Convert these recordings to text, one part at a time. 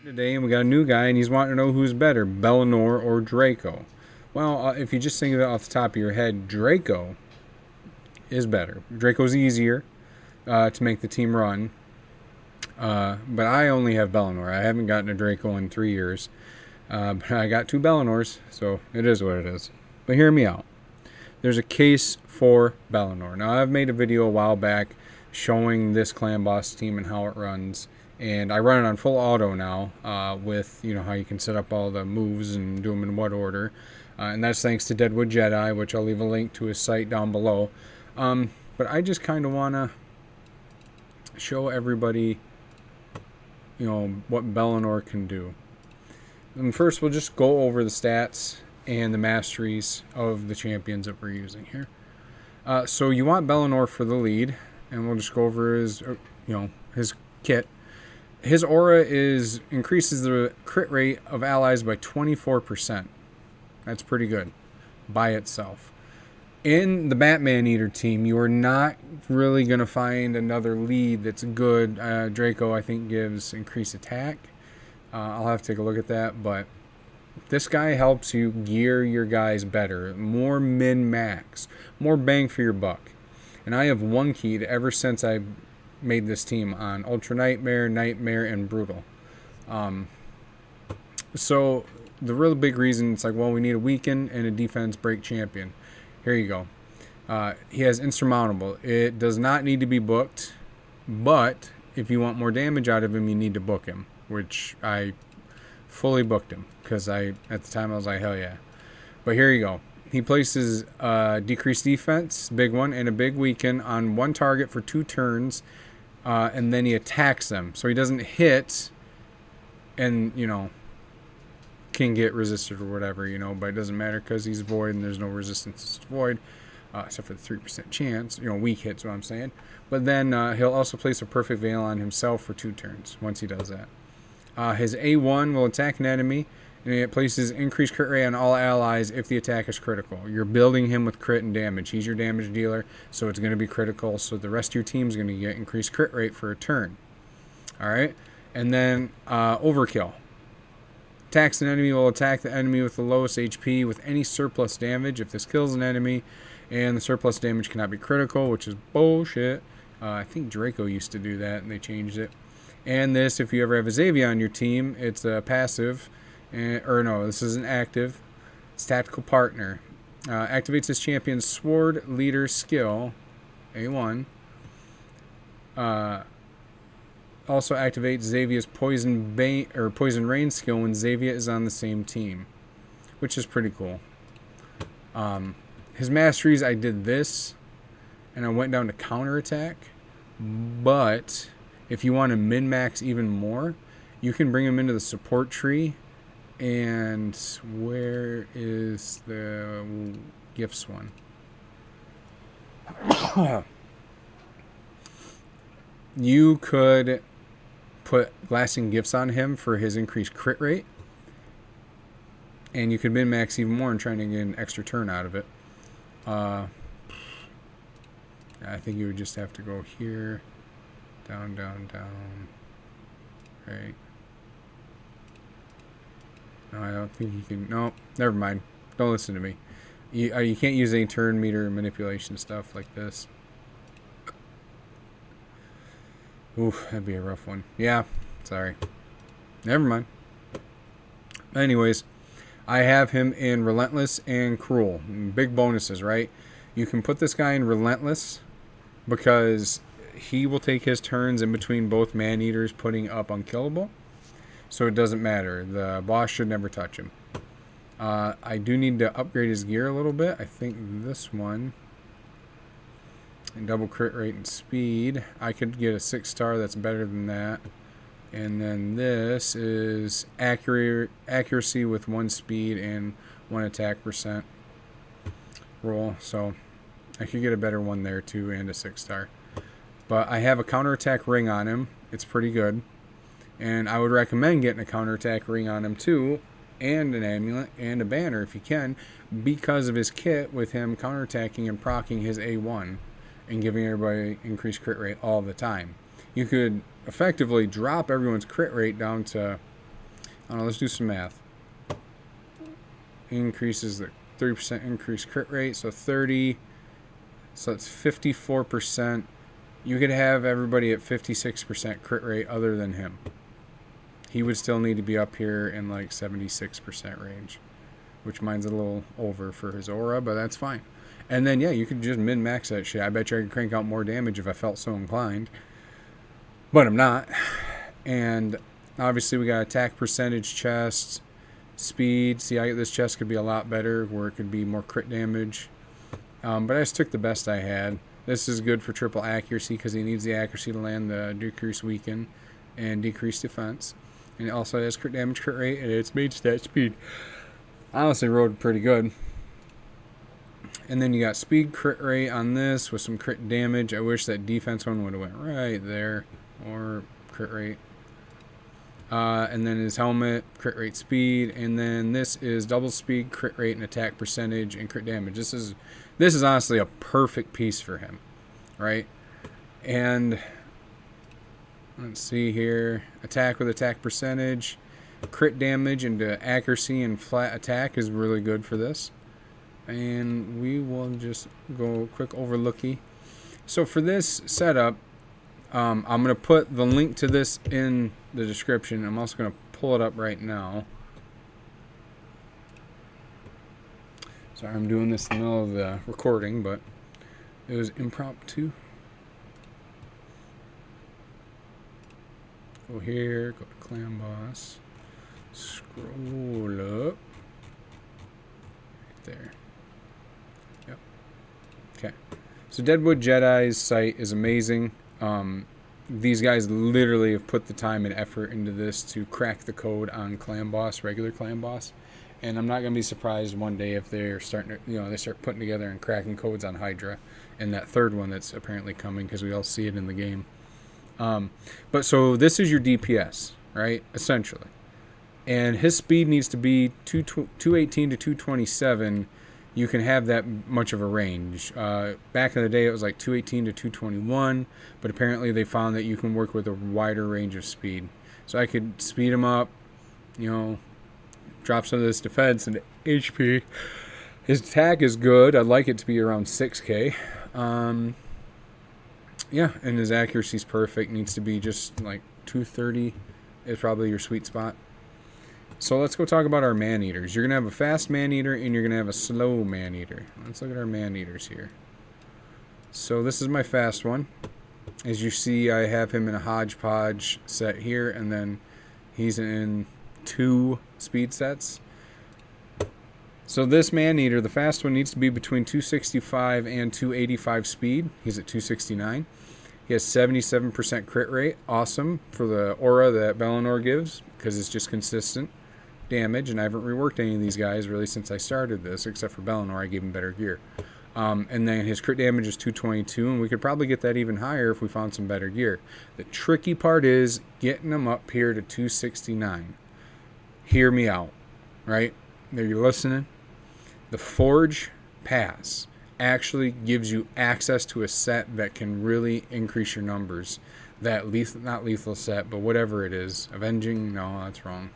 Today, and we got a new guy, and he's wanting to know who's better, Belanor or Draco. Well, if you just think of it off the top of your head, Draco is better. Draco's easier to make the team run, but I only have Belanor. I haven't gotten a Draco in 3 years, but I got 2 Belanors, so it is what it is. But hear me out. There's a case for Belanor. Now, I've made a video a while back showing this clan boss team and how it runs. And I run it on full auto now with, how you can set up all the moves and do them in what order. And that's thanks to Deadwood Jedi, which I'll leave a link to his site down below. But I just kind of want to show everybody, what Belanor can do. And first, we'll just go over the stats and the masteries of the champions that we're using here. So you want Belanor for the lead, and we'll just go over his, his kit. His aura increases the crit rate of allies by 24%. That's pretty good by itself. In the Batman Eater team, you are not really going to find another lead that's good. Draco, I think, gives increased attack. I'll have to take a look at that, but this guy helps you gear your guys better. More min-max. More bang for your buck. And I have one keyed ever since I made this team on Ultra Nightmare, Nightmare, and Brutal. So the real big reason it's like, well, we need a weaken and a defense break champion. Here you go. He has Insurmountable. It does not need to be booked, but if you want more damage out of him, you need to book him, which I fully booked him because at the time I was like, hell yeah. But here you go. He places decreased defense, big one, and a big weaken on one target for 2 turns. And then he attacks them. So he doesn't hit and, can get resisted or whatever, but it doesn't matter because he's void and there's no resistance to void, except for the 3% chance, weak hits, what I'm saying. But then he'll also place a perfect veil on himself for 2 turns once he does that. His A1 will attack an enemy, and it places increased crit rate on all allies if the attack is critical. You're building him with crit and damage. He's your damage dealer, so it's going to be critical. So the rest of your team is going to get increased crit rate for a turn. All right? And then Overkill. Attacks an enemy, will attack the enemy with the lowest HP with any surplus damage. If this kills an enemy and the surplus damage cannot be critical, which is bullshit. I think Draco used to do that, and they changed it. And this, if you ever have a Xavier on your team, it's a passive. This is an active. It's Tactical Partner. Activates this champion's Sword Leader skill, A1. Also activates Xavier's Poison Rain skill when Xavier is on the same team, which is pretty cool. His masteries, I did this, and I went down to counterattack. But if you want to min-max even more, you can bring him into the support tree. And where is the gifts one? You could put glassing gifts on him for his increased crit rate. And you could min-max even more and trying to get an extra turn out of it. I think you would just have to go here. Down, down, down. Right. No, I don't think you can. No, never mind. Don't listen to me. You can't use any turn meter manipulation stuff like this. Oof, that'd be a rough one. Yeah, sorry. Never mind. Anyways, I have him in Relentless and Cruel. Big bonuses, right? You can put this guy in Relentless because he will take his turns in between both man-eaters putting up Unkillable. So it doesn't matter. The boss should never touch him. I do need to upgrade his gear a little bit. I think this one. And double crit rate and speed. I could get a 6-star that's better than that. And then this is accuracy with 1 speed and 1 attack percent roll. So I could get a better one there too and a 6-star. But I have a counterattack ring on him. It's pretty good. And I would recommend getting a counterattack ring on him too, and an amulet and a banner if you can, because of his kit with him counterattacking and proccing his A1 and giving everybody increased crit rate all the time. You could effectively drop everyone's crit rate down to I don't know, let's do some math. Increases the 30% increase crit rate, so 30. So it's 54%. You could have everybody at 56% crit rate other than him. He would still need to be up here in like 76% range, which mine's a little over for his aura, but that's fine. And then, yeah, you could just min-max that shit. I bet you I could crank out more damage if I felt so inclined. But I'm not. And obviously we got attack percentage chest, speed. See, this chest could be a lot better where it could be more crit damage. But I just took the best I had. This is good for triple accuracy because he needs the accuracy to land the decrease weaken and decrease defense. And it also has crit damage, crit rate, and it's made stat speed. I honestly rode pretty good. And then you got speed crit rate on this with some crit damage. I wish that defense one would have went right there. Or crit rate. And then his helmet, crit rate, speed. And then this is double speed, crit rate, and attack percentage, and crit damage. This is honestly a perfect piece for him, right? And let's see here. Attack with attack percentage. Crit damage into accuracy and flat attack is really good for this. And we will just go quick overlooky. So for this setup, I'm going to put the link to this in the description. I'm also going to pull it up right now. Sorry, I'm doing this in the middle of the recording, but it was impromptu. Go here, go to Clan Boss. Scroll up. Right there. Yep. Okay. So Deadwood Jedi's site is amazing. These guys literally have put the time and effort into this to crack the code on Clan Boss, regular Clan Boss. And I'm not going to be surprised one day if they're starting to, they start putting together and cracking codes on Hydra. And that third one that's apparently coming because we all see it in the game. But so this is your DPS, right? Essentially. And his speed needs to be 218 to 227. You can have that much of a range. Back in the day, it was like 218 to 221, but apparently they found that you can work with a wider range of speed. So I could speed him up, drop some of this defense and HP. His attack is good. I'd like it to be around 6k. Yeah, and his accuracy is perfect. Needs to be just like 230 is probably your sweet spot. So let's go talk about our man-eaters. You're going to have a fast man-eater and you're going to have a slow man-eater. Let's look at our man-eaters here. So this is my fast one. As you see, I have him in a hodgepodge set here, and then he's in 2 speed sets. So this man-eater, the fast one, needs to be between 265 and 285 speed. He's at 269. He has 77% crit rate. Awesome for the aura that Belanor gives because it's just consistent damage, and I haven't reworked any of these guys really since I started this, except for Belanor. I gave him better gear. And then his crit damage is 222, and we could probably get that even higher if we found some better gear. The tricky part is getting him up here to 269. Hear me out, right? Are you listening? The Forge Pass actually gives you access to a set that can really increase your numbers. That not lethal set, but whatever it is. Avenging? No, that's wrong.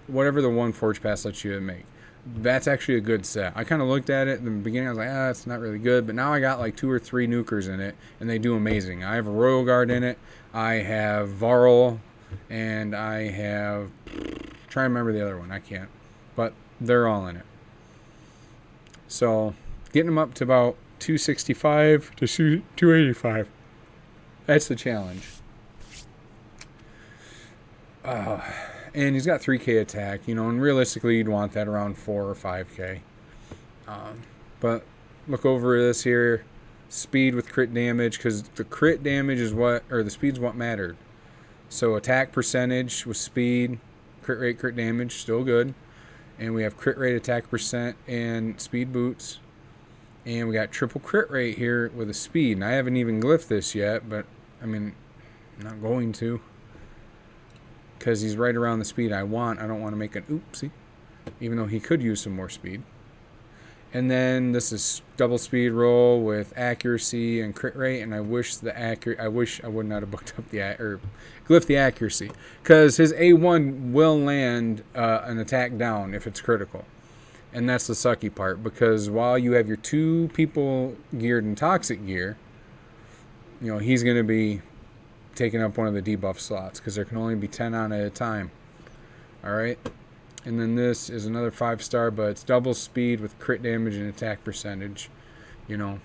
Whatever the one Forge Pass lets you make. That's actually a good set. I kind of looked at it in the beginning. I was like, it's not really good. But now I got like 2 or 3 nukers in it, and they do amazing. I have a Royal Guard in it. I have Varl, and I have... try to remember the other one. I can't. But they're all in it. So, getting them up to about 265 to 285. That's the challenge. And he's got 3k attack, and realistically you'd want that around 4 or 5k. But look over this here. Speed with crit damage, because the crit damage is the speed's what mattered. So attack percentage with speed, crit rate, crit damage, still good. And we have crit rate, attack percent, and speed boots. And we got triple crit rate here with a speed. And I haven't even glyphed this yet, but, I'm not going to. Because he's right around the speed I want. I don't want to make an oopsie. Even though he could use some more speed. And then this is double speed roll with accuracy and crit rate. And I wish I would not have booked up or glyphed the accuracy, because his A1 will land an attack down if it's critical. And that's the sucky part, because while you have your 2 people geared in toxic gear, you know, he's going to be taking up one of the debuff slots, because there can only be 10 on at a time. Alright. And then this is another 5-star, but it's double speed with crit damage and attack percentage. You know,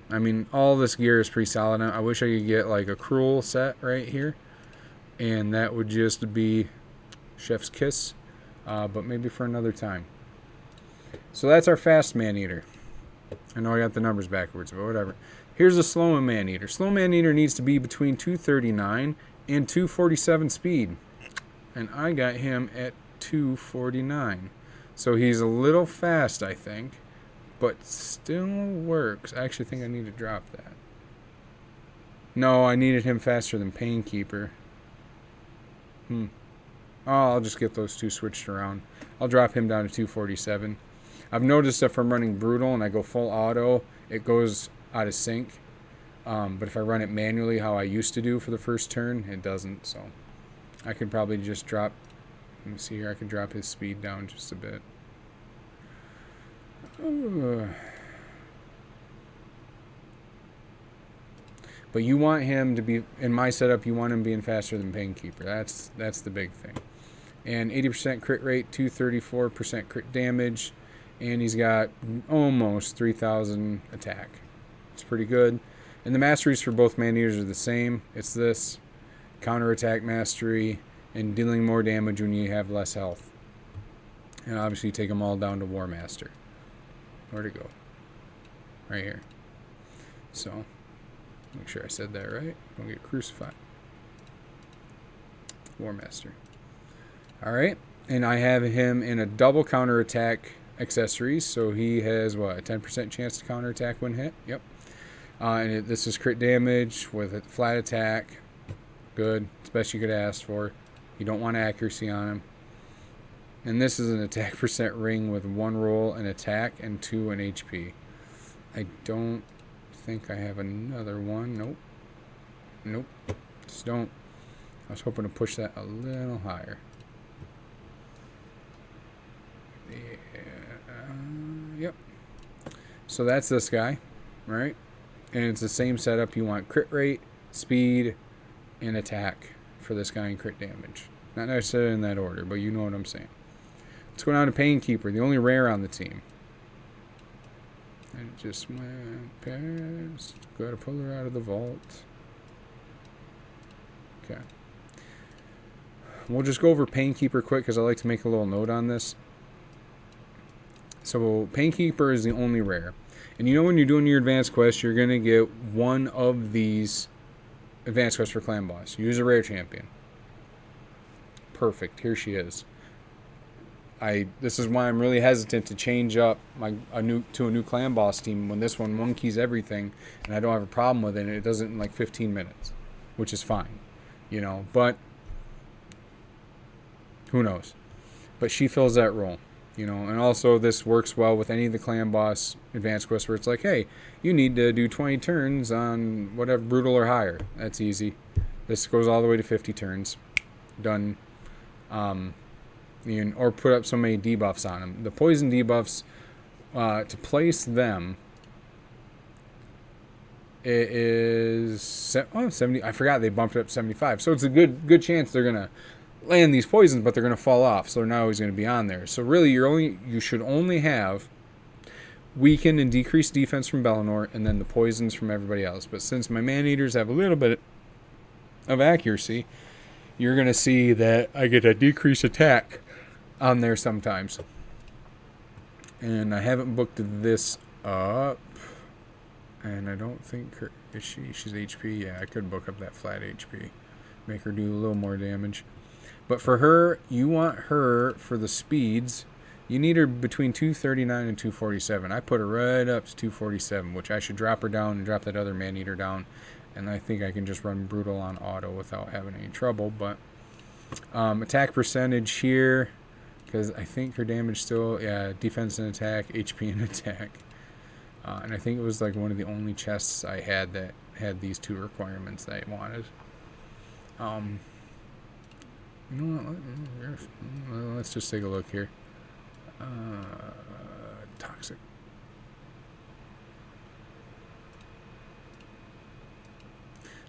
I mean, all this gear is pretty solid. I wish I could get like a cruel set right here, and that would just be chef's kiss, but maybe for another time. So that's our fast man-eater. I know I got the numbers backwards, but whatever. Here's a slow man-eater. Slow man-eater needs to be between 239 and 247 speed, and I got him at 249. So he's a little fast, I think, but still works. I actually think I need to drop that. No, I needed him faster than Painkeeper. Oh, I'll just get those 2 switched around. I'll drop him down to 247. I've noticed if I'm running Brutal and I go full auto, it goes out of sync. But if I run it manually how I used to do for the first turn, it doesn't. So I could probably just drop, let me see here, I can drop his speed down just a bit. But you want him to be, in my setup, you want him being faster than Painkeeper. That's the big thing. And 80% crit rate, 234% crit damage, and he's got almost 3,000 attack. It's pretty good. And the masteries for both man-eaters are the same. It's this, counterattack mastery, and dealing more damage when you have less health. And obviously take them all down to War Master. Where'd it go? Right here. So, make sure I said that right. Don't get crucified. War Master. Alright. And I have him in a double counterattack accessories. So he has, what, a 10% chance to counterattack when hit? Yep. And this is crit damage with a flat attack. Good. It's best you could ask for. You don't want accuracy on him. And this is an attack percent ring with 1 roll and attack and 2 in HP. I don't think I have another one. Nope. Nope. Just don't. I was hoping to push that a little higher. Yep. So that's this guy, right? And it's the same setup. You want crit rate, speed, and attack for this guy and crit damage. Not necessarily in that order, but you know what I'm saying. Let's go down to Painkeeper, the only rare on the team. And it just went past. Got to pull her out of the vault. Okay. We'll just go over Painkeeper quick because I like to make a little note on this. So Painkeeper is the only rare. And you know when you're doing your advanced quest, you're going to get one of these advanced quests for Clan Boss. Use a rare champion. Perfect. Here she is. This is why I'm really hesitant to change up a new Clan Boss team when this one monkeys everything and I don't have a problem with it and it does it in like 15 minutes, which is fine, you know, but who knows. But she fills that role, you know, and also this works well with any of the Clan Boss advanced quests where it's like, hey, you need to do 20 turns on whatever, brutal or higher. That's easy. This goes all the way to 50 turns. Done. Or put up so many debuffs on them. The poison debuffs, to place them, it is 70. I forgot they bumped it up to 75. So it's a good chance they're gonna land these poisons, but they're gonna fall off. So they're not always gonna be on there. So really, you should only have weaken and decreased defense from Belanor, and then the poisons from everybody else. But since my man-eaters have a little bit of accuracy, you're gonna see that I get a decreased attack on there sometimes. And I haven't booked this up. And I don't think she's HP. Yeah, I could book up that flat HP. Make her do a little more damage. But for her, you want her for the speeds. You need her between 239 and 247. I put her right up to 247, which I should drop her down and drop that other man-eater down. And I think I can just run Brutal on auto without having any trouble. But attack percentage here, Because I think her damage still, yeah, defense and attack, HP and attack. And I think it was like one of the only chests I had that had these two requirements that I wanted. You know what? Let's just take a look here. Toxic.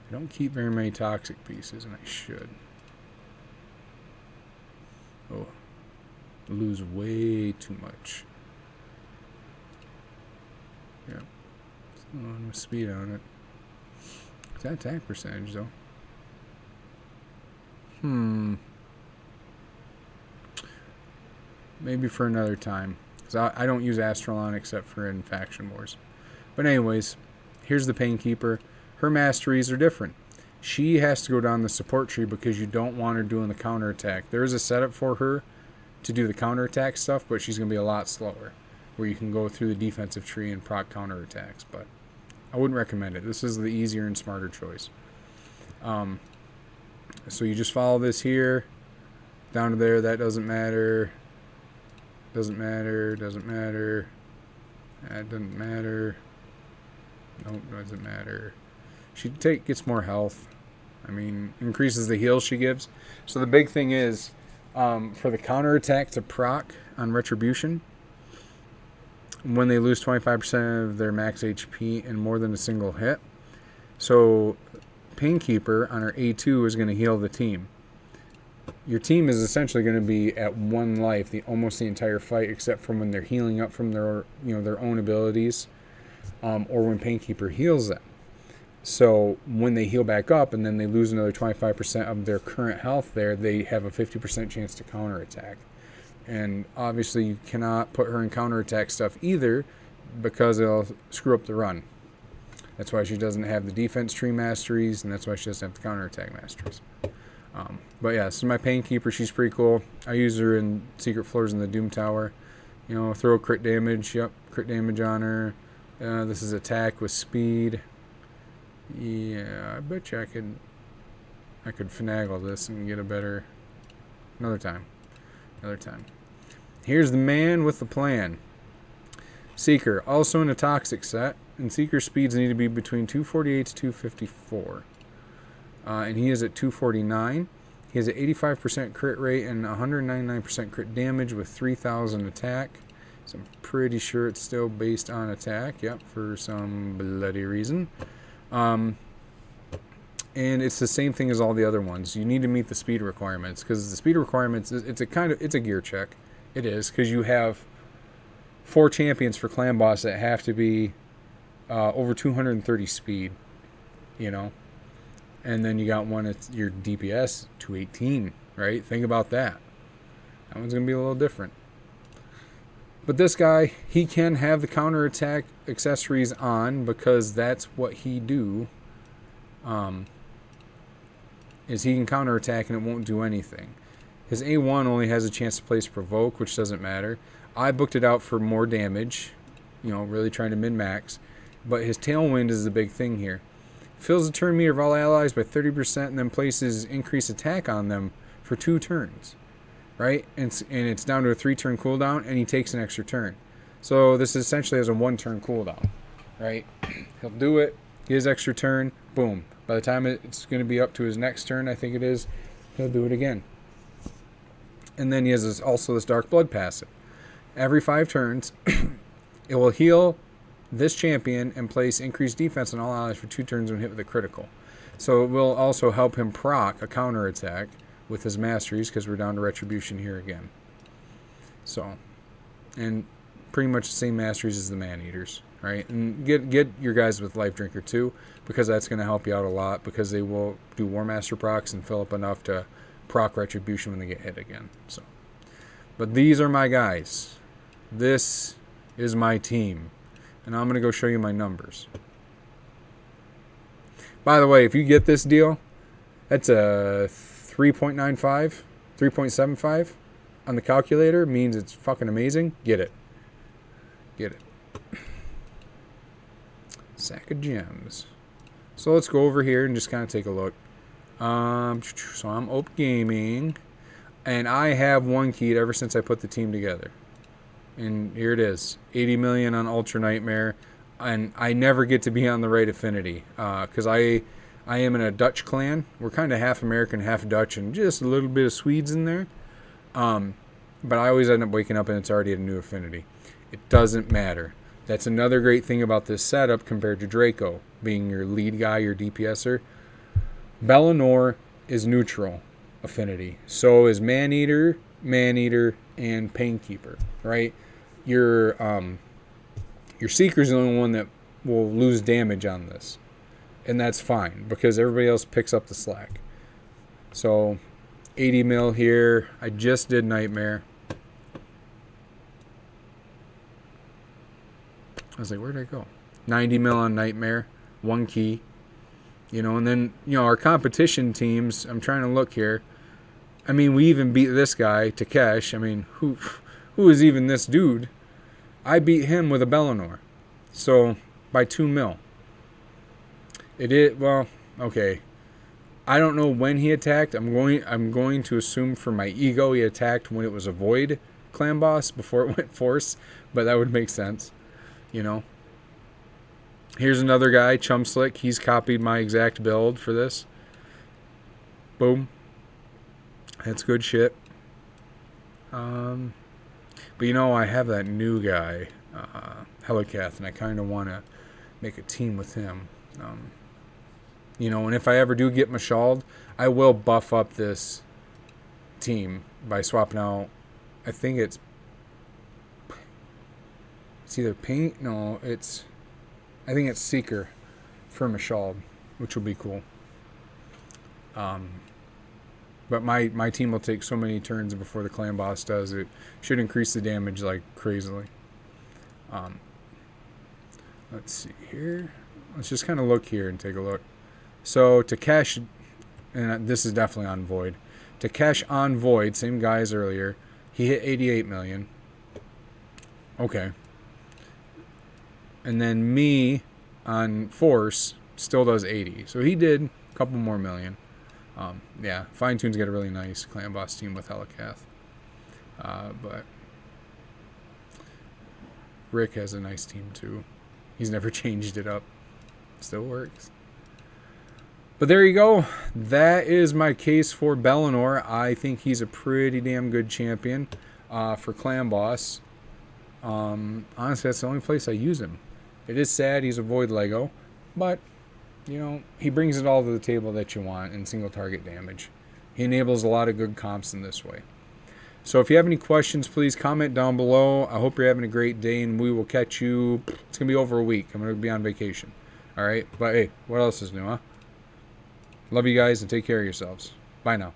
I don't keep very many toxic pieces, and I should. Oh, lose way too much. Yeah, one with speed on it. It's that attack percentage though. Maybe for another time, because I don't use Astralon except for in Faction Wars. But anyways, here's the Painkeeper. Her masteries are different. She has to go down the support tree because you don't want her doing the counterattack. There is a setup for her to do the counterattack stuff, but she's going to be a lot slower, where you can go through the defensive tree and proc counterattacks. But I wouldn't recommend it. This is the easier and smarter choice. So you just follow this here, down to there. That doesn't matter. Doesn't matter. Doesn't matter. That doesn't matter. Nope, doesn't matter. She gets more health. I mean, increases the heals she gives. So the big thing is, for the counterattack to proc on Retribution, when they lose 25% of their max HP in more than a single hit. So Painkeeper on her A2 is going to heal the team. Your team is essentially going to be at one life almost the entire fight, except from when they're healing up from their own abilities, or when Painkeeper heals them. So when they heal back up and then they lose another 25% of their current health there, they have a 50% chance to counterattack. And obviously you cannot put her in counterattack stuff either, because it'll screw up the run. That's why she doesn't have the defense tree masteries, and that's why she doesn't have the counterattack masteries. But yeah, this is my Painkeeper. She's pretty cool. I use her in Secret Floors in the Doom Tower. Throw crit damage. Yep, crit damage on her. This is attack with speed. Yeah, I bet you I could finagle this and get a better... Another time. Here's the man with the plan. Seeker, also in a toxic set, and Seeker speeds need to be between 248 to 254. And he is at 249. He has an 85% crit rate and 199% crit damage with 3,000 attack. So I'm pretty sure it's still based on attack. Yep, for some bloody reason. And it's the same thing as all the other ones. You need to meet the speed requirements, because the speed requirements, it's a gear check. It is, because you have 4 champions for clan boss that have to be over 230 speed, and then you got one at your DPS 218, right? Think about that. That one's gonna be a little different. But this guy, he can have the counterattack accessories on, because that's what he do. Is he can counterattack and it won't do anything. His A1 only has a chance to place provoke, which doesn't matter. I booked it out for more damage, really trying to min-max. But his tailwind is the big thing here. Fills the turn meter of all allies by 30% and then places increased attack on them for 2 turns. Right? And it's down to a 3-turn cooldown, and he takes an extra turn. So this essentially has a 1-turn cooldown. Right? He'll do it, get his extra turn, boom. By the time it's going to be up to his next turn, I think it is, he'll do it again. And then he has also this Dark Blood passive. Every 5 turns, it will heal this champion and place increased defense on all allies for 2 turns when hit with a critical. So it will also help him proc a counterattack with his masteries, because we're down to Retribution here again. So, and pretty much the same masteries as the Man-Eaters, right? And get your guys with Life Drinker too, because that's going to help you out a lot, because they will do War Master procs and fill up enough to proc Retribution when they get hit again. So, but these are my guys. This is my team. And I'm going to go show you my numbers. By the way, if you get this deal, that's a 3.95, 3.75 on the calculator. Means it's fucking amazing. Get it. Sack of gems. So let's go over here and just kind of take a look. So I'm Ope Gaming. And I have one keyed ever since I put the team together. And here it is, 80 million on Ultra Nightmare. And I never get to be on the right affinity because I am in a Dutch clan. We're kind of half American, half Dutch, and just a little bit of Swedes in there. But I always end up waking up and it's already at a new affinity. It doesn't matter. That's another great thing about this setup compared to Draco, being your lead guy, your DPSer. Belanor is neutral affinity. So is Maneater, and Painkeeper, right? Your Seeker's the only one that will lose damage on this. And that's fine, because everybody else picks up the slack. So, 80 mil here. I just did Nightmare. I was like, where did I go? 90 mil on Nightmare. One key. You know, and then, you know, our competition teams, I'm trying to look here. I mean, we even beat this guy, Takesh. I mean, who is even this dude? I beat him with a Belanor. So, by 2 mil. Well, okay. I don't know when he attacked. I'm going to assume for my ego he attacked when it was a Void clan boss before it went Force, but that would make sense, you know. Here's another guy, Chumslick. He's copied my exact build for this. Boom. That's good shit. But you know, I have that new guy, Helicath, and I kind of want to make a team with him. You know, and if I ever do get Mashald, I will buff up this team by swapping out, I think it's either Paint, no, I think it's Seeker for Mashald, which will be cool. But my team will take so many turns before the clan boss does. It should increase the damage like crazily. Let's see here. Let's just kind of look here and take a look. So Takesh, and this is definitely on Void. Takesh on Void, same guy as earlier. He hit 88 million. Okay. And then me on Force still does 80. So he did a couple more million. Yeah, Fine Tune's got a really nice clan boss team with Helicath. But Rick has a nice team too. He's never changed it up. Still works. But there you go. That is my case for Belanor. I think he's a pretty damn good champion for clan boss. Honestly, that's the only place I use him. It is sad he's a Void Lego, but you know, he brings it all to the table that you want in single target damage. He enables a lot of good comps in this way. So if you have any questions, please comment down below. I hope you're having a great day, and we will catch you. It's going to be over a week. I'm going to be on vacation. All right? But hey, what else is new, huh? Love you guys, and take care of yourselves. Bye now.